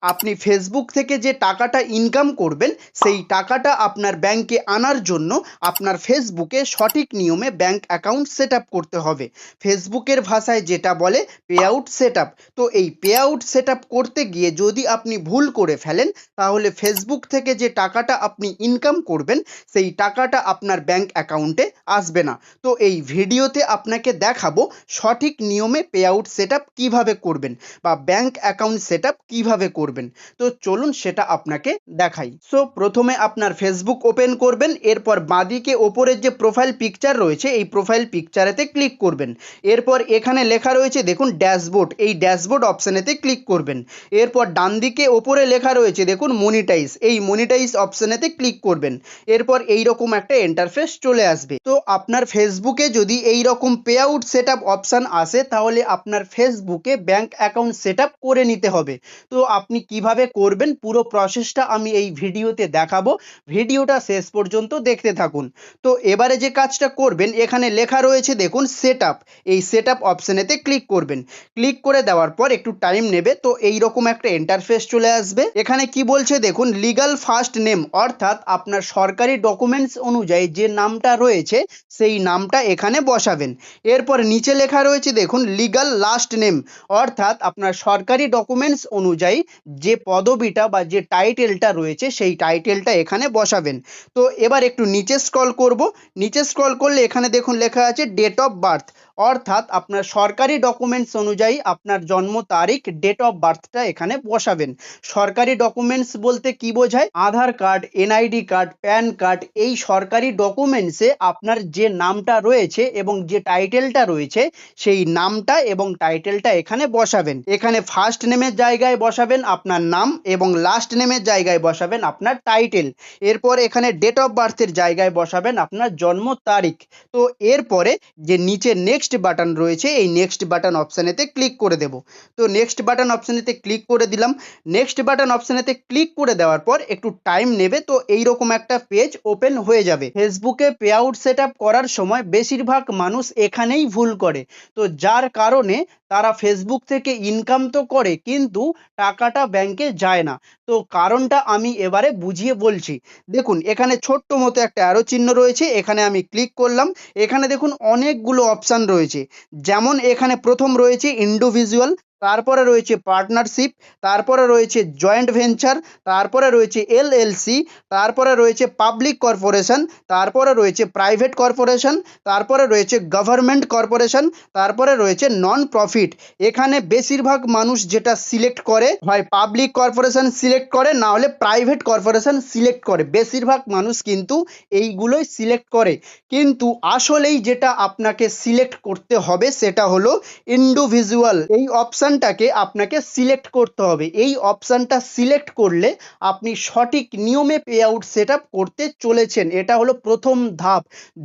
আপনি ফেসবুক থেকে যে টাকাটা ইনকাম করবেন সেই টাকাটা আপনার ব্যাংকে আনার জন্য আপনার ফেসবুকে সঠিক নিয়মে ব্যাংক অ্যাকাউন্ট সেট আপ করতে হবে। ফেসবুকের ভাষায় যেটা বলে পে আউট সেট আপ। তো এই পে আউট সেট আপ করতে গিয়ে যদি আপনি ভুল করে ফেলেন তাহলে ফেসবুক থেকে যে টাকাটা আপনি ইনকাম করবেন সেই টাকাটা আপনার ব্যাংক অ্যাকাউন্টে আসবে না। তো এই ভিডিওতে আপনাকে দেখাবো সঠিক নিয়মে পে আউট সেট আপ কীভাবে করবেন বা ব্যাংক অ্যাকাউন্ট সেট আপ কীভাবে করবেন। তো চলুন সেটা আপনাকে দেখাই। সো প্রথমে আপনার ফেসবুক ওপেন করবেন, এরপর বাঁদিকে ওপরের যে প্রোফাইল পিকচার রয়েছে এই প্রোফাইল পিকচারেতে ক্লিক করবেন। এরপর এখানে লেখা রয়েছে দেখুন ড্যাশবোর্ড, এই ড্যাশবোর্ড অপশানেতে ক্লিক করবেন। এরপর ডান দিকে ওপরে লেখা রয়েছে দেখুন মনিটাইজ, এই মনিটাইজ অপশানেতে ক্লিক করবেন। এরপর এইরকম একটা ইন্টারফেস চলে আসবে। তো আপনার ফেসবুকে যদি এই রকম pay out set up option আসে তাহলে আপনার ফেসবুকে ব্যাংক অ্যাকাউন্ট সেট আপ করে নিতে হবে। তো আপনি কিভাবে করবেন পুরো প্রসেসটা আমি এই ভিডিওতে দেখাবো, ভিডিওটা শেষ পর্যন্ত দেখতে থাকুন। তো এবারে যে কাজটা করবেন এখানে লেখা রয়েছে দেখুন সেট আপ, এই সেট আপ অপশানেতে ক্লিক করবেন। ক্লিক করে দেওয়ার পর একটু টাইম নেবে, তো এইরকম একটা ইন্টারফেস চলে আসবে। এখানে কি বলছে দেখুন লিগ্যাল ফার্স্ট নেম, অর্থাৎ আপনার সরকারি ডকুমেন্টস অনুযায়ী যে নামটা রয়েছে সেই নামটা এখানে বসাবেন। এরপর নিচে লেখা রয়েছে দেখুন লিগ্যাল লাস্ট নেম, অর্থাৎ আপনার সরকারি ডকুমেন্টস অনুযায়ী যে পদবিটা বা যে টাইটেলটা রয়েছে সেই টাইটেলটা এখানে বসাবেন। তো এবার একটু নিচে স্ক্রল করব, নিচে স্ক্রল করলে এখানে দেখুন লেখা আছে ডেট অফ বার্থ, অর্থাৎ আপনার সরকারি ডকুমেন্টস অনুযায়ী আপনার জন্ম তারিখ ডেট অফ বার্থটা এখানে বসাবেন। সরকারি ডকুমেন্টস বলতে কি বোঝায়? Aadhaar card, NID card, PAN card, এই সরকারি ডকুমেন্টসে আপনার যে নামটা রয়েছে এবং যে টাইটেলটা রয়েছে সেই নামটা এবং টাইটেলটা এখানে বসাবেন। এখানে ফার্স্ট নেমের জায়গায় বসাবেন আপনার নাম এবং লাস্ট নেমের জায়গায় বসাবেন আপনার টাইটেল। এরপর এখানে ডেট অফ বার্থের জায়গায় বসাবেন আপনার জন্ম তারিখ। তো এরপরে যে নিচে নেক্সট বাটন রয়েছে এই নেক্সট বাটন অপশানেতে ক্লিক করে দেব। তো নেক্সট বাটন অপশানেতে ক্লিক করে দিলাম। নেক্সট বাটন অপশানেতে ক্লিক করে দেওয়ার পর একটু টাইম নেবে, তো এইরকম একটা পেজ ওপেন হয়ে যাবে। ফেসবুকে পে আউট সেট আপ করার সময় বেশিরভাগ মানুষ এখানেই ভুল করে, তো যার কারণে তারা ফেসবুক থেকে ইনকাম তো করে কিন্তু টাকাটা ব্যাংকে যায় না। তো কারণটা আমি এবারে বুঝিয়ে বলছি। দেখুন এখানে ছোট্ট মতো একটা অ্যারো চিহ্ন রয়েছে, এখানে আমি ক্লিক করলাম। এখানে দেখুন অনেকগুলো অপশান রয়েছে, যেমন এখানে প্রথম রয়েছে ইন্ডিভিজুয়াল, তারপরে রয়েছে পার্টনারশিপ, তারপরে রয়েছে জয়েন্ট ভেঞ্চার, তারপরে রয়েছে এলএলসি, তারপরে রয়েছে পাবলিক কর্পোরেশন, তারপরে রয়েছে প্রাইভেট কর্পোরেশন, তারপরে রয়েছে গভর্নমেন্ট কর্পোরেশন, তারপরে রয়েছে নন প্রফিট। এখানে বেশিরভাগ মানুষ যেটা সিলেক্ট করে হয় পাবলিক কর্পোরেশন সিলেক্ট করে, না হলে প্রাইভেট কর্পোরেশন সিলেক্ট করে। বেশিরভাগ মানুষ কিন্তু এইগুলোই সিলেক্ট করে, কিন্তু আসলেই যেটা আপনাকে সিলেক্ট করতে হবে সেটা হলো ইন্ডিভিজুয়াল। এই অপশানটাকে আপনাকে সিলেক্ট করতে হবে। এই অপশানটা সিলেক্ট করলে আপনি সঠিক নিয়মে পে আউট সেট আপ করতে চলেছেন। এটা হলো প্রথম ধাপ।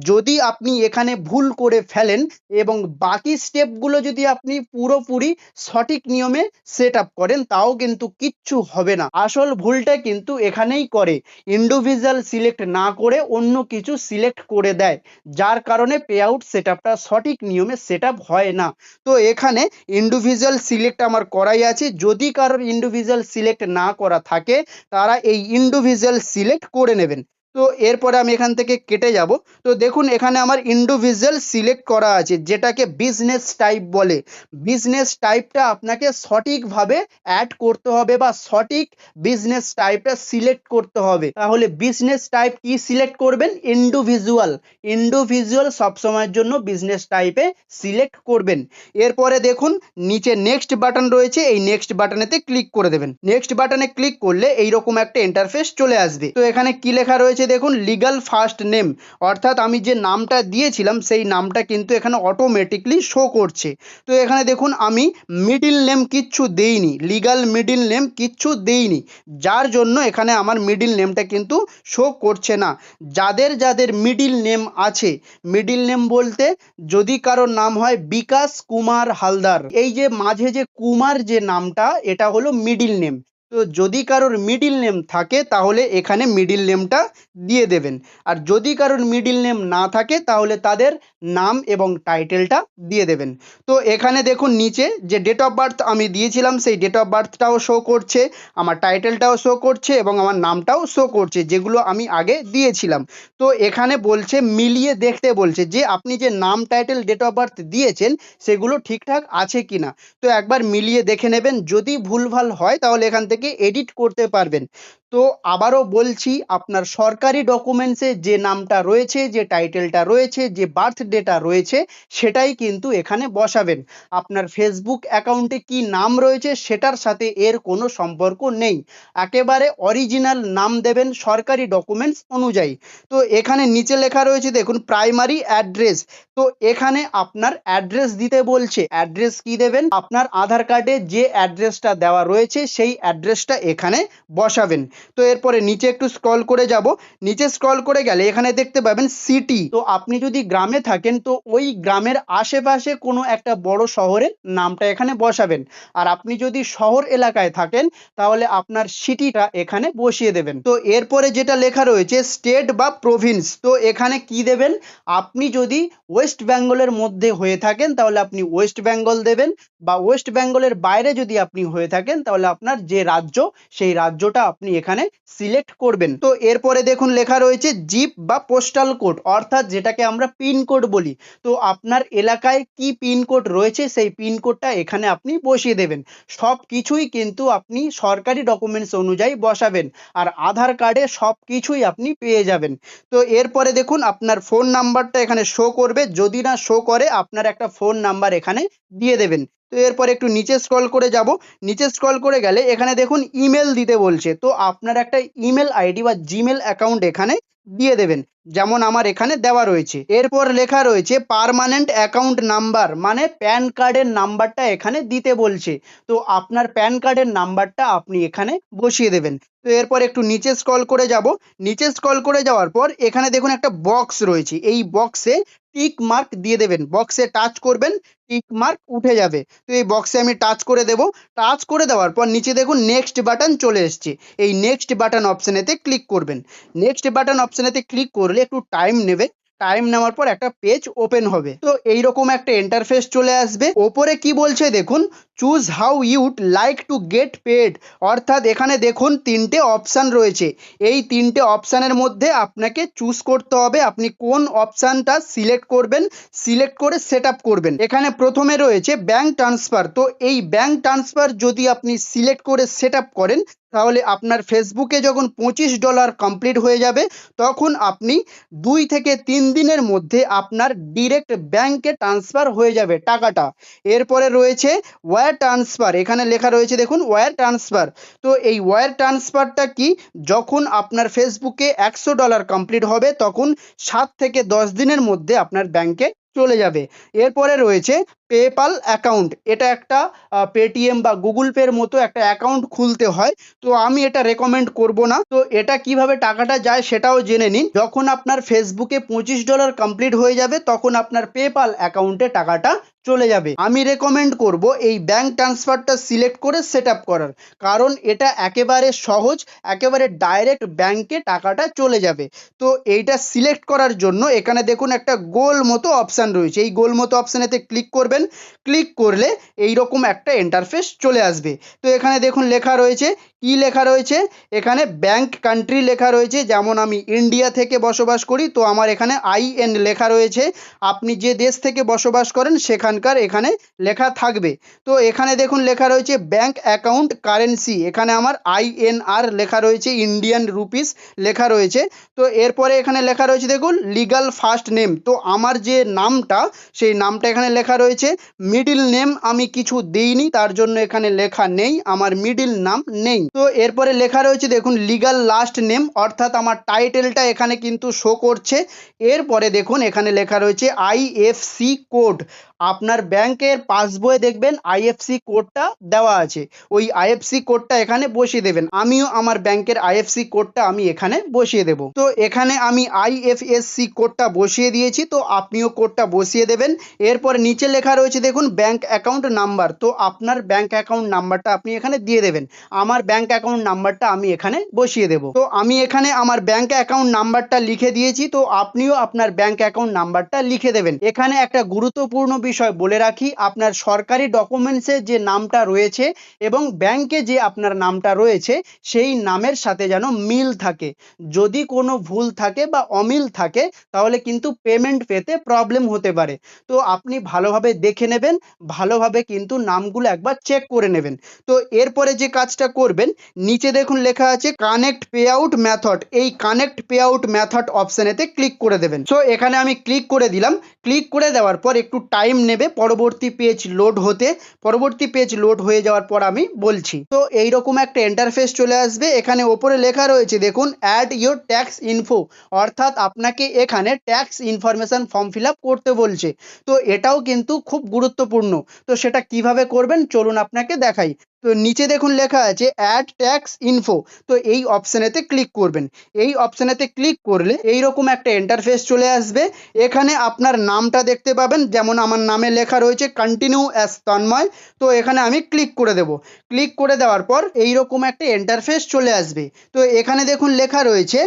যদি আপনি এখানে ভুল করে ফেলেন এবং বাকি স্টেপগুলো যদি আপনি পুরোপুরি সঠিক নিয়মে সেট আপ করেন তাও কিন্তু কিচ্ছু হবে না। আসল ভুলটা কিন্তু এখানেই করে, ইন্ডিভিজুয়াল সিলেক্ট না করে অন্য কিছু সিলেক্ট করে দেয়, যার কারণে পে আউট সেট আপটা সঠিক নিয়মে সেট আপ হয় না। তো এখানে ইন্ডিভিজুয়াল সিলেক্ট আমার করাই আছে, যদি কারোর ইন্ডিভিজুয়াল সিলেক্ট না করা থাকে তারা এই ইন্ডিভিজুয়াল সিলেক্ট করে নেবেন। তো এরপরে আমি এখান থেকে কেটে যাব। তো দেখুন এখানে আমার ইন্ডিভিজুয়াল সিলেক্ট করা আছে, যেটাকে বিজনেস টাইপ বলে। বিজনেস টাইপটা আপনাকে সঠিকভাবে অ্যাড করতে হবে বা সঠিক বিজনেস টাইপটা সিলেক্ট করতে হবে। তাহলে বিজনেস টাইপ কি সিলেক্ট করবেন? ইন্ডিভিজুয়াল। ইন্ডিভিজুয়াল সবসময়ের জন্য বিজনেস টাইপে সিলেক্ট করবেন। এরপরে দেখুন নিচে নেক্সট বাটন রয়েছে, এই নেক্সট বাটনেতে ক্লিক করে দেবেন। নেক্সট বাটনে ক্লিক করলে এইরকম একটা ইন্টারফেস চলে আসবে। তো এখানে কি লেখা রয়েছে দেখুন লিগ্যাল ফার্স্ট নেম, অর্থাৎ আমি যে নামটা দিয়েছিলাম সেই নামটা কিন্তু এখানে অটোমেটিকলি শো করছে। তো এখানে দেখুন আমি মিডিল নেম কিচ্ছু দেইনি, লিগ্যাল মিডিল নেম কিচ্ছু দেইনি, যার জন্য এখানে আমার মিডিল নেমটা কিন্তু শো করছে না। যাদের যাদের মিডিল নেম আছে, মিডিল নেম বলতে যদি কারোর নাম হয় বিকাশ কুমার হালদার, এই যে মাঝে যে কুমার যে নামটা এটা হলো মিডিল নেম। তো যদি কারোর মিডিল নেম থাকে তাহলে এখানে মিডিল নেমটা দিয়ে দেবেন, আর যদি কারোর মিডিল নেম না থাকে তাহলে তাদের নাম এবং টাইটেলটা দিয়ে দেবেন। তো এখানে দেখুন নিচে যে ডেট অফ বার্থ আমি দিয়েছিলাম সেই ডেট অফ বার্থটাও শো করছে, আমার টাইটেলটাও শো করছে এবং আমার নামটাও শো করছে, যেগুলো আমি আগে দিয়েছিলাম। তো এখানে বলছে মিলিয়ে দেখতে বলছে যে আপনি যে নাম টাইটেল ডেট অফ বার্থ দিয়েছেন সেগুলো ঠিকঠাক আছে কিনা। তো একবার মিলিয়ে দেখে নেবেন, যদি ভুলভাল হয় তাহলে এখান থেকে এডিট করতে পারবেন। তো আবারও বলছি, আপনার সরকারি ডকুমেন্টসে যে নামটা রয়েছে, যে টাইটেলটা রয়েছে, যে বার্থ ডেটা রয়েছে সেটাই কিন্তু এখানে বসাবেন। আপনার ফেসবুক অ্যাকাউন্টে কি নাম রয়েছে সেটার সাথে এর কোনো সম্পর্ক নেই, একেবারে অরিজিনাল নাম দেবেন সরকারি ডকুমেন্টস অনুযায়ী। তো এখানে নিচে লেখা রয়েছে দেখুন প্রাইমারি অ্যাড্রেস। তো এখানে আপনার অ্যাড্রেস দিতে বলছে, অ্যাড্রেস কি দেবেন, আপনার আধার কার্ডে যে অ্যাড্রেসটা দেওয়া রয়েছে সেই অ্যাড্রেসটা এখানে বসাবেন। তো এরপরে নিচে একটু স্ক্রল করে যাব, নিচে স্ক্রল করে গেলে এখানে দেখতে পাবেন সিটি। তো আপনি যদি গ্রামে থাকেন তো ওই গ্রামের আশেপাশে কোনো একটা বড় শহরের নামটা এখানে বসাবেন, আর আপনি যদি শহর এলাকায় থাকেন তাহলে আপনার সিটিটা এখানে বসিয়ে দেবেন। তো এরপরে যেটা লেখা রয়েছে স্টেট বা প্রভিন্স, তো এখানে কি দেবেন, আপনি যদি ওয়েস্ট বেঙ্গলের মধ্যে হয়ে থাকেন তাহলে আপনি ওয়েস্ট বেঙ্গল দেবেন, বা ওয়েস্ট বেঙ্গলের বাইরে যদি আপনি হয়ে থাকেন তাহলে আপনার যে রাজ্য সেই রাজ্যটা আপনি এখানে সিলেক্ট করবেন। তো এরপরে দেখুন লেখা রয়েছে জিপ বা পোস্টাল কোড, অর্থাৎ যেটাকে আমরা পিন কোড বলি। তো আপনার এলাকায় কি পিন কোড রয়েছে সেই পিন কোডটা এখানে আপনি বসিয়ে দেবেন। সব কিছুই কিন্তু আপনি সরকারি ডকুমেন্টস অনুযায়ী বসাবেন, আর আধার কার্ডে সব কিছুই আপনি পেয়ে যাবেন। তো এরপরে দেখুন আপনার ফোন নাম্বারটা এখানে শো করবে, যদি না শো করে আপনার একটা ফোন নাম্বার এখানে দিয়ে দেবেন। তো এরপর একটু নিচে স্ক্রল করে যাব, নিচে স্ক্রল করে গেলে এখানে দেখুন ইমেল দিতে বলছে। তো আপনার একটা ইমেল আইডি বা জিমেল অ্যাকাউন্ট এখানে দিয়ে দেবেন, যেমন আমার এখানে দেওয়া রয়েছে। এরপর লেখা রয়েছে পার্মানেন্ট অ্যাকাউন্ট নাম্বার, মানে প্যান কার্ডের নাম্বারটা এখানে দিতে বলছে। তো আপনার প্যান কার্ডের নাম্বারটা আপনি এখানে বসিয়ে দেবেন। তো এরপর একটু নিচে স্ক্রল করে যাব, নিচে স্ক্রল করে যাওয়ার পর এখানে দেখুন একটা বক্স রয়েছে, এই বক্সে টিক মার্ক দিয়ে দেবেন, বক্সে টাচ করবেন, টিক মার্ক উঠে যাবে। তো এই বক্সে আমি টাচ করে দেব, টাচ করে দেওয়ার পর নিচে দেখুন নেক্সট বাটন চলে এসছে, এই নেক্সট বাটন অপশনেতে ক্লিক করবেন। নেক্সট বাটন অপশনেতে ক্লিক করলে একটু টাইম নেবে, টাইম নেওয়ার পর একটা পেজ ওপেন হবে। তো এইরকম একটা ইন্টারফেস চলে আসবে। ওপরে কি বলছে দেখুন, choose how you'd like to get paid, অর্থাৎ এখানে দেখুন তিনটে অপশান রয়েছে, এই তিনটে অপশানের মধ্যে আপনাকে চুজ করতে হবে আপনি কোন অপশানটা সিলেক্ট করবেন, সিলেক্ট করে সেট আপ করবেন। এখানে প্রথমে রয়েছে ব্যাঙ্ক ট্রান্সফার, তো এই ব্যাঙ্ক ট্রান্সফার যদি আপনি সিলেক্ট করে সেট আপ করেন তাহলে আপনার ফেসবুকে যখন $25 কমপ্লিট হয়ে যাবে তখন আপনি 2 থেকে 3 দিনের মধ্যে আপনার ডিরেক্ট ব্যাঙ্কে ট্রান্সফার হয়ে যাবে টাকাটা। এরপরে রয়েছে ওয়্যার ট্রান্সফার, এখানে লেখা রয়েছে দেখুন ওয়্যার ট্রান্সফার। তো এই ওয়্যার ট্রান্সফারটা কি, যখন আপনার ফেসবুকে $100 কমপ্লিট হবে তখন 7 থেকে 10 দিনের মধ্যে আপনার ব্যাঙ্কে চলে যাবে। এরপরে রয়েছে পেপাল অ্যাকাউন্ট, এটা একটা পেটিএম বা গুগল পের মতো একটা অ্যাকাউন্ট খুলতে হয়। তো আমি এটা রেকমেন্ড করব না। তো এটা কিভাবে টাকাটা যায় সেটাও জেনে নিন। যখন আপনার ফেসবুকে $25 কমপ্লিট হয়ে যাবে তখন আপনার পেপাল অ্যাকাউন্টে টাকাটা চলে যাবে। আমি রেকমেন্ড করব এই ব্যাঙ্ক ট্রান্সফারটা সিলেক্ট করে সেট আপ করার, কারণ এটা একেবারে সহজ, একেবারে ডাইরেক্ট ব্যাঙ্কে টাকাটা চলে যাবে। তো এইটা সিলেক্ট করার জন্য এখানে দেখুন একটা গোল মতো অপশান রয়েছে, এই গোল মতো অপশানেতে ক্লিক করবেন, ক্লিক করলে এইরকম একটা ইন্টারফেস চলে আসবে। তো এখানে দেখুন লেখা রয়েছে, কি লেখা রয়েছে, এখানে ব্যাঙ্ক কান্ট্রি লেখা রয়েছে, যেমন আমি ইন্ডিয়া থেকে বসবাস করি তো আমার এখানে IN লেখা রয়েছে, আপনি যে দেশ থেকে বসবাস করেন সেখানকার এখানে লেখা থাকবে। তো এখানে দেখুন লেখা রয়েছে ব্যাঙ্ক অ্যাকাউন্ট কারেন্সি, এখানে আমার INR লেখা রয়েছে, ইন্ডিয়ান রুপিস লেখা রয়েছে। তো এরপরে এখানে লেখা রয়েছে দেখুন লিগাল ফার্স্ট নেম, তো আমার যে নামটা সেই নামটা এখানে লেখা রয়েছে। মিডিল নেম আমি কিছু দিইনি তার জন্য এখানে লেখা নেই, আমার মিডিল নাম নেই। তো এরপরে লেখা রয়েছে দেখুন লিগাল লাস্ট নেম, অর্থাৎ আমার টাইটেলটা এখানে কিন্তু শো করছে। এরপরে দেখুন এখানে লেখা রয়েছে IFSC কোড, আপনার ব্যাংকের পাসবইয়ে দেখবেন আইএফসি কোডটা দেওয়া আছে। ওই আইএফসি কোডটা এখানে বসিয়ে দেবেন। আমিও আমার ব্যাংকের আইএফসি কোডটা আমি এখানে বসিয়ে দেব। তো এখানে আমি আইএফএসসি কোডটা বসিয়ে দিয়েছি, তো আপনিও কোডটা বসিয়ে দেবেন। এরপর নিচে লেখা রয়েছে দেখুন ব্যাংক অ্যাকাউন্ট নাম্বার, তো আপনার ব্যাংক অ্যাকাউন্ট নাম্বারটা আপনি এখানে দিয়ে দেবেন। আমার ব্যাংক অ্যাকাউন্ট নাম্বারটা আমি এখানে বসিয়ে দেব। তো আমি এখানে আমার ব্যাংক অ্যাকাউন্ট নাম্বারটা লিখে দিয়েছি, তো আপনিও আপনার ব্যাংক অ্যাকাউন্ট নাম্বারটা লিখে দেবেন। এখানে একটা গুরুত্বপূর্ণ বিষয় বলে রাখি, আপনার সরকারি ডকুমেন্টসে যে নামটা রয়েছে এবং ব্যাংকে যে আপনার নামটা রয়েছে সেই নামের সাথে যেন মিল থাকে। যদি কোনো ভুল থাকে বা অমিল থাকে তাহলে কিন্তু পেমেন্ট পেতে প্রবলেম হতে পারে। তো আপনি ভালোভাবে দেখে নেবেন, ভালোভাবে কিন্তু নামগুলো একবার চেক করে নেবেন। তো এরপরে যে কাজটা করবেন, নিচে দেখুন লেখা আছে কানেক্ট পে আউট মেথড, এই কানেক্ট পে আউট মেথড অপশনেতে ক্লিক করে দেবেন। সো এখানে আমি ক্লিক করে দিলাম। ক্লিক করে দেওয়ার পর একটু টাইম নেবে পরবর্তী পেজ লোড হতে। পরবর্তী পেজ লোড হয়ে যাওয়ার পর আমি বলছি। তো এইরকম একটা ইন্টারফেস চলে আসবে। এখানে ওপরে লেখা রয়েছে দেখুন অ্যাড ইয়োর ট্যাক্স ইনফো, অর্থাৎ আপনাকে এখানে tax information form fill up করতে বলছে। তো এটাও কিন্তু খুব গুরুত্বপূর্ণ। তো সেটা কিভাবে করবেন চলুন আপনাকে দেখাই। তো নিচে দেখুন লেখা আছে অ্যাড ট্যাক্স ইনফো, তো এই অপশনেতে ক্লিক করবেন। এই অপশনেতে ক্লিক করলে এইরকম একটা ইন্টারফেস চলে আসবে। এখানে আপনার নামটা দেখতে পাবেন, যেমন আমার নামে লেখা রয়েছে কন্টিনিউ অ্যাজ তন্ময়। তো এখানে আমি ক্লিক করে দেব। ক্লিক করে দেওয়ার পর এইরকম একটা ইন্টারফেস চলে আসবে। তো এখানে দেখুন লেখা রয়েছে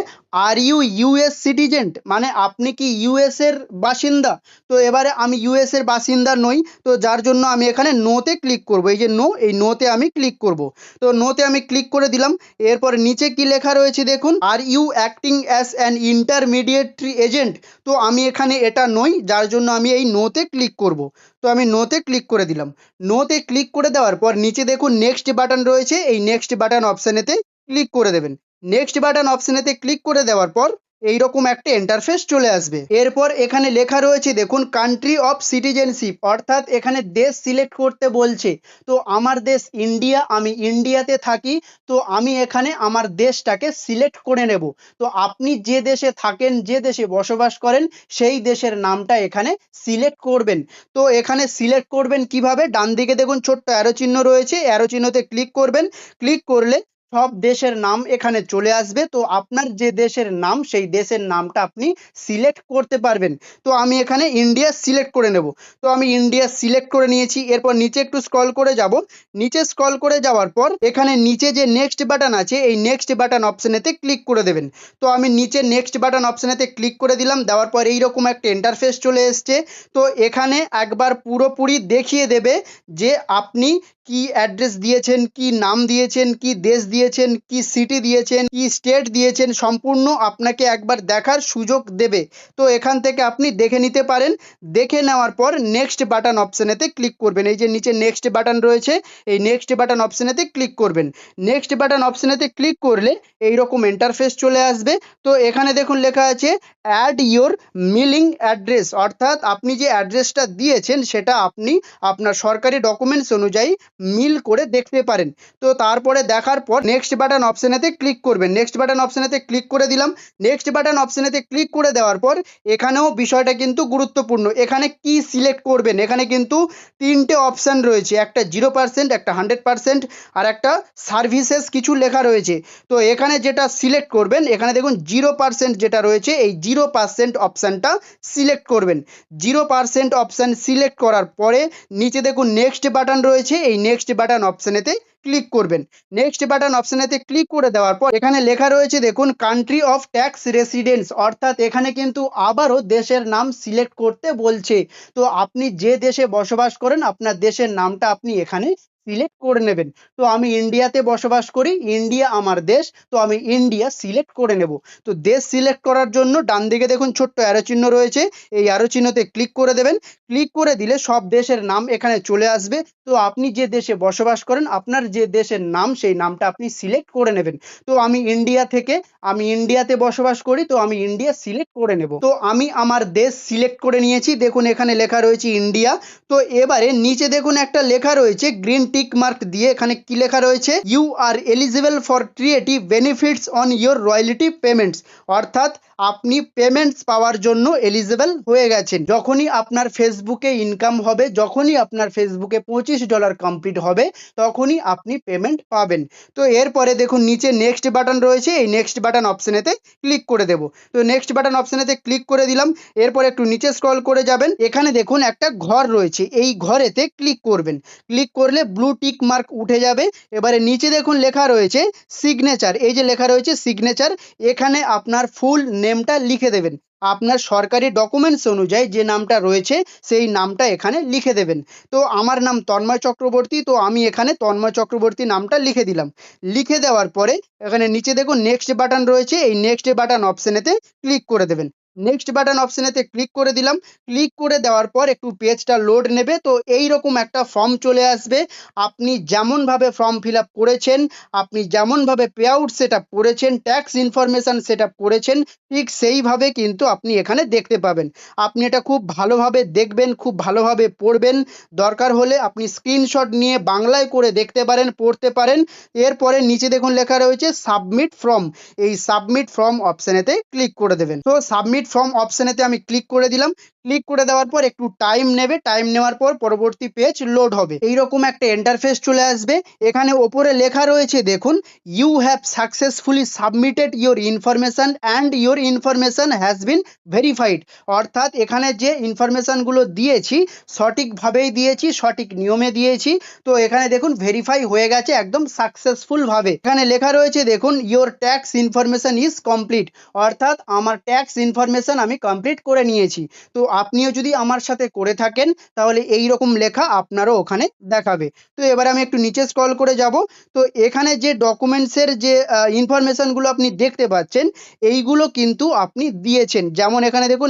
আর ইউ ইউএস সিটিজেন, মানে আপনি কি ইউএস এর বাসিন্দা। তো এবারে আমি ইউএস এর বাসিন্দা নই, তো যার জন্য আমি এখানে নোতে ক্লিক করব। এই যে নো, এই নোতে আমি ক্লিক করব। তো নোতে আমি ক্লিক করে দিলাম। এরপর নিচে কি লেখা রয়েছে দেখুন are you acting as an intermediary agent, তো আমি এখানে এটা নই, যার জন্য আমি এই নোতে ক্লিক করব। তো আমি নোতে ক্লিক করে দিলাম। নোতে ক্লিক করে দেওয়ার পর নিচে দেখুন নেক্সট বাটন রয়েছে, এই নেক্সট বাটন অপশনেতে ক্লিক করে দেবেন। নেক্সট বাটন অপশনেতে ক্লিক করে দেওয়ার পর এইরকম একটা ইন্টারফেস চলে আসবে। এরপর এখানে লেখা রয়েছে দেখুন কান্ট্রি অফ সিটিজেনশিপ, অর্থাৎ এখানে দেশ সিলেক্ট করতে বলছে। তো আমার দেশ ইন্ডিয়া, আমি ইন্ডিয়াতে থাকি, তো আমি এখানে আমার দেশটাকে সিলেক্ট করে নেব। তো আপনি যে দেশে থাকেন, যে দেশে বসবাস করেন সেই দেশের নামটা এখানে সিলেক্ট করবেন। তো এখানে সিলেক্ট করবেন কিভাবে, ডান দিকে দেখুন ছোট্ট অ্যারো চিহ্ন রয়েছে, অ্যারো চিহ্নতে ক্লিক করবেন। ক্লিক করলে সব দেশের নাম এখানে চলে আসবে। তো আপনার যে দেশের নাম সেই দেশের নামটা আপনি সিলেক্ট করতে পারবেন। তো আমি এখানে ইন্ডিয়া সিলেক্ট করে নেব। তো আমি ইন্ডিয়া সিলেক্ট করে নিয়েছি। এরপর নিচে একটু স্ক্রল করে যাব। নিচে স্ক্রল করে যাওয়ার পর এখানে নিচে যে নেক্সট বাটন আছে এই নেক্সট বাটন অপশনেতে ক্লিক করে দেবেন। তো আমি নিচে নেক্সট বাটন অপশনেতে ক্লিক করে দিলাম। দেওয়ার পর এইরকম একটা ইন্টারফেস চলে এসছে। তো এখানে একবার পুরোপুরি দেখিয়ে দেবে যে আপনি কি অ্যাড্রেস দিয়েছেন, কি নাম দিয়েছেন, কি দেশ দিয়েছেন, কি সিটি দিয়েছেন, কি স্টেট দিয়েছেন, সম্পূর্ণ আপনাকে একবার দেখার সুযোগ দেবে। তো এখান থেকে আপনি দেখে নিতে পারেন। দেখে নেওয়ার পর নেক্সট বাটন অপশনেতে ক্লিক করবেন। এই যে নিচে নেক্সট বাটন রয়েছে, এই নেক্সট বাটন অপশনেতে ক্লিক করবেন। নেক্সট বাটন অপশনেতে ক্লিক করলে এইরকম ইন্টারফেস চলে আসবে। তো এখানে দেখুন লেখা আছে অ্যাড ইয়োর মিলিং অ্যাড্রেস, অর্থাৎ আপনি যে অ্যাড্রেসটা দিয়েছেন সেটা আপনি আপনার সরকারি ডকুমেন্টস অনুযায়ী মিল করে দেখতে পারেন। তো তারপরে দেখার পর নেক্সট বাটন অপশনেতে ক্লিক করবেন। নেক্সট বাটন অপশনেতে ক্লিক করে দিলাম। নেক্সট বাটন অপশনেতে ক্লিক করে দেওয়ার পর এখানেও বিষয়টা কিন্তু গুরুত্বপূর্ণ। এখানে কি সিলেক্ট করবেন, এখানে কিন্তু তিনটে অপশান রয়েছে, একটা 0%, একটা 100% আর একটা সার্ভিসেস কিছু লেখা রয়েছে। তো এখানে যেটা সিলেক্ট করবেন, এখানে দেখুন 0% যেটা রয়েছে এই 0% অপশানটা সিলেক্ট করবেন। 0% অপশান সিলেক্ট করার পরে নিচে দেখুন নেক্সট বাটন রয়েছে, এই নেক্সট বাটন অপশনেতে ক্লিক করবেন। নেক্সট বাটন অপশনেতে ক্লিক করে দেওয়ার পর এখানে লেখা রয়েছে দেখুন কান্ট্রি অফ ট্যাক্স রেসিডেন্স, অর্থাৎ এখানে কিন্তু আবারও দেশের নাম সিলেক্ট করতে বলছে। তো আপনি যে দেশে বসবাস করেন আপনার দেশের নামটা আপনি এখানে সিলেক্ট করে নেবেন। তো আমি ইন্ডিয়াতে বসবাস করি, ইন্ডিয়া আমার দেশ, তো আমি ইন্ডিয়া সিলেক্ট করে নেব। তো দেশ সিলেক্ট করার জন্য ডান দিকে দেখুন ছোট্ট অ্যারো চিহ্ন রয়েছে, এই অ্যারো চিহ্নতে ক্লিক করে দেবেন। ক্লিক করে দিলে সব দেশের নাম এখানে চলে আসবে। তো আপনি যে দেশে বসবাস করেন আপনার যে দেশের নাম সেই নামটা আপনি সিলেক্ট করে নেবেন। তো আমি ইন্ডিয়া থেকে, আমি ইন্ডিয়াতে বসবাস করি, তো আমি ইন্ডিয়া সিলেক্ট করে নেব। তো আমি আমার দেশ সিলেক্ট করে নিয়েছি, দেখুন এখানে লেখা রয়েছে ইন্ডিয়া। তো এবারে নিচে দেখুন একটা লেখা রয়েছে গ্রিন টিক টিক মার্ক দিয়ে এখানে কি লেখা রয়েছে, you are eligible for creative benefits on your royalty payments, অর্থাৎ আপনি পেমেন্টস পাওয়ার জন্য এলিজিবল হয়ে গেছেন। যখনই আপনার ফেসবুকে ইনকাম হবে, যখনই আপনার ফেসবুকে $25 কমপ্লিট হবে, তখনই আপনি পেমেন্ট পাবেন। তো এরপরে দেখুন নিচে নেক্সট বাটন রয়েছে, এই নেক্সট বাটন অপশনেতে ক্লিক করে দেব। তো নেক্সট বাটন অপশনেতে ক্লিক করে দিলাম। এরপর একটু নিচে স্ক্রল করে যাবেন, এখানে দেখুন একটা ঘর রয়েছে, এই ঘরেতে ক্লিক করবেন। ক্লিক করলে ব্লু টিক মার্ক উঠে যাবে। এবারে নিচে দেখুন লেখা রয়েছে সিগনেচার, এই যে লেখা রয়েছে সিগনেচার, এখানে আপনার ফুল নেমটা লিখে দেবেন। আপনার সরকারি ডকুমেন্টস অনুযায়ী যে নামটা রয়েছে সেই নামটা এখানে লিখে দেবেন। তো আমার নাম তন্ময় চক্রবর্তী, তো আমি এখানে তন্ময় চক্রবর্তী নামটা লিখে দিলাম। লিখে দেওয়ার পরে এখানে নিচে দেখুন নেক্সট বাটন রয়েছে, এই নেক্সট বাটন অপশনেতে ক্লিক করে দেবেন। নেক্সট বাটন অপশনেতে ক্লিক করে দিলাম। ক্লিক করে দেওয়ার পর একটু পেজটা লোড নেবে। তো এই রকম একটা ফর্ম চলে আসবে। আপনি যেমনভাবে ফর্ম ফিল আপ করেছেন, আপনি যেমনভাবে পে আউট সেট আপ করেছেন, ট্যাক্স ইনফরমেশান সেট আপ করেছেন, ঠিক সেইভাবে কিন্তু আপনি এখানে দেখতে পাবেন। আপনি এটা খুব ভালোভাবে দেখবেন, খুব ভালোভাবে পড়বেন। দরকার হলে আপনি স্ক্রিনশট নিয়ে বাংলায় করে দেখতে পারেন, পড়তে পারেন। এরপরে নিচে দেখুন লেখা রয়েছে সাবমিট ফর্ম, এই সাবমিট ফর্ম অপশনেতে ক্লিক করে দেবেন। তো সাবমিট ফর্ম অপশনেতে আমি ক্লিক করে দিলাম। ক্লিক করে দেওয়ার পর একটু টাইম নেবে, টাইম নেওয়ার পর পরবর্তী পেজ লোড হবে। এইরকম একটা ইন্টারফেস চলে আসবে। এখানে ওপরে লেখা রয়েছে দেখুন, you have successfully submitted your information and your information has been verified, অর্থাৎ এখানে যে ইনফরমেশনগুলো দিয়েছি সঠিকভাবেই দিয়েছি, সঠিক নিয়মে দিয়েছি। তো এখানে দেখুন ভেরিফাই হয়ে গেছে একদম সাকসেসফুলভাবে। এখানে লেখা রয়েছে দেখুন, your tax information is complete, অর্থাৎ আমার ট্যাক্স ইনফরমেশন আমি কমপ্লিট করে নিয়েছি। তো আপনিও যদি আমার সাথে করে থাকেন তাহলে এই রকম লেখা আপনারও ওখানে দেখাবে। তো এবারে আমি একটু নিচে স্ক্রল করে যাব। তো এখানে যে ডকুমেন্টসের যে ইনফরমেশনগুলো আপনি দেখতে পাচ্ছেন, এইগুলো কিন্তু আপনি দিয়েছেন। যেমন এখানে দেখুন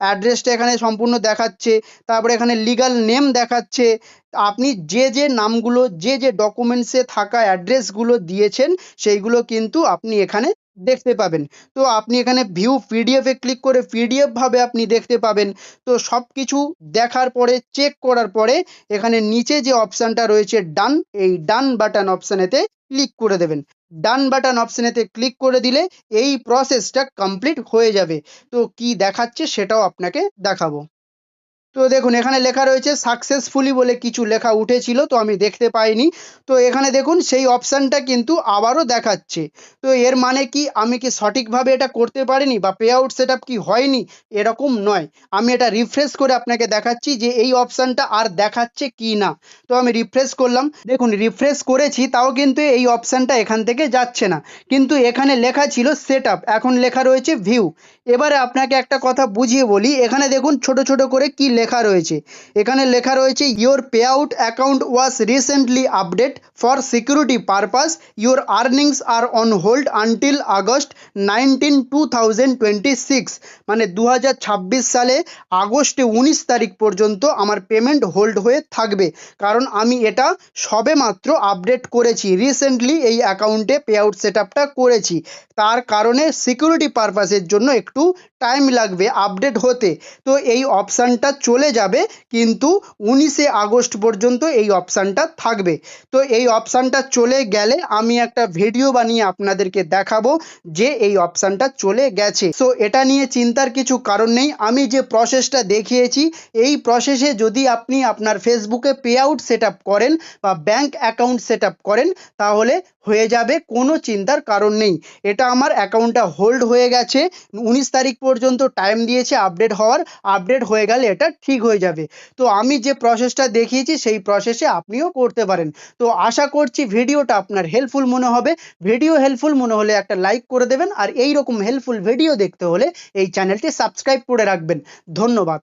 অ্যাড্রেসটা এখানে সম্পূর্ণ দেখাচ্ছে, তারপরে এখানে লিগ্যাল নেম দেখাচ্ছে। আপনি যে যে নামগুলো, যে যে ডকুমেন্টসে থাকা অ্যাড্রেসগুলো দিয়েছেন সেইগুলো কিন্তু আপনি এখানে দেখতে পাবেন। তো আপনি এখানে ভিউ পিডিএফে ক্লিক করে পিডিএফ ভাবে আপনি দেখতে পাবেন। তো সব কিছু দেখার পরে, চেক করার পরে এখানে নিচে যে অপশানটা রয়েছে ডান, এই ডান বাটন অপশানেতে ক্লিক করে দেবেন। ডান বাটন অপশানেতে ক্লিক করে দিলে এই প্রসেসটা কমপ্লিট হয়ে যাবে। তো কি দেখাচ্ছে সেটাও আপনাকে দেখাবো। তো দেখুন এখানে লেখা রয়েছে সাকসেসফুলি বলে কিছু লেখা উঠেছিল, তো আমি দেখতে পাইনি। তো এখানে দেখুন সেই অপশানটা কিন্তু আবারও দেখাচ্ছে। তো এর মানে কি আমি কি সঠিকভাবে এটা করতে পারিনি বা পে আউট সেট আপ কি হয়নি, এরকম নয়। আমি এটা রিফ্রেশ করে আপনাকে দেখাচ্ছি যে এই অপশানটা আর দেখাচ্ছে কি না। তো আমি রিফ্রেশ করলাম, দেখুন রিফ্রেশ করেছি তাও কিন্তু এই অপশানটা এখান থেকে যাচ্ছে না। কিন্তু এখানে লেখা ছিল সেট আপ, এখন লেখা রয়েছে ভিউ। এবারে আপনাকে একটা কথা বুঝিয়ে বলি, এখানে দেখুন ছোট ছোট করে কি লেখা রয়েছে। এখানে লেখা রয়েছে your payout account was recently update for security purpose, your earnings are on hold until August 19, 2026, মানে 2026 সালে আগস্টে 19 তারিখ পর্যন্ত আমার পেমেন্ট হোল্ড হয়ে থাকবে। কারণ আমি এটা সবে মাত্র আপডেট করেছি, রিসেন্টলি এই অ্যাকাউন্টে পে আউট সেট আপটা করেছি। তার কারণে সিকিউরিটি পারপাসের জন্য একটু টাইম লাগবে আপডেট হতে। তো এই অপশানটা চলে যাবে, কিন্তু 19শে আগস্ট পর্যন্ত এই অপশানটা থাকবে। তো এই অপশানটা চলে গেলে আমি একটা ভিডিও বানিয়ে আপনাদেরকে দেখাবো যে এই অপশানটা চলে গেছে। সো এটা নিয়ে চিন্তার কিছু কারণ নেই। আমি যে প্রসেসটা দেখিয়েছি এই প্রসেসে যদি আপনি আপনার ফেসবুকে পে আউট সেট আপ করেন বা ব্যাঙ্ক অ্যাকাউন্ট সেট আপ করেন তাহলে হয়ে যাবে, কোনো চিন্তার কারণ নেই। এটা আমার অ্যাকাউন্টটা হোল্ড হয়ে গেছে, 19 তারিখ পর্যন্ত টাইম দিয়েছে আপডেট হওয়ার, আপডেট হয়ে গেলে এটা ঠিক হয়ে যাবে। তো আমি যে প্রসেসটা দেখিয়েছি সেই প্রসেসে আপনিও করতে পারেন। তো আশা করছি ভিডিওটা আপনার হেল্পফুল মনে হবে। ভিডিও হেল্পফুল মনে হলে একটা লাইক করে দেবেন, আর এই রকম হেল্পফুল ভিডিও দেখতে হলে এই চ্যানেলটি সাবস্ক্রাইব করে রাখবেন। ধন্যবাদ।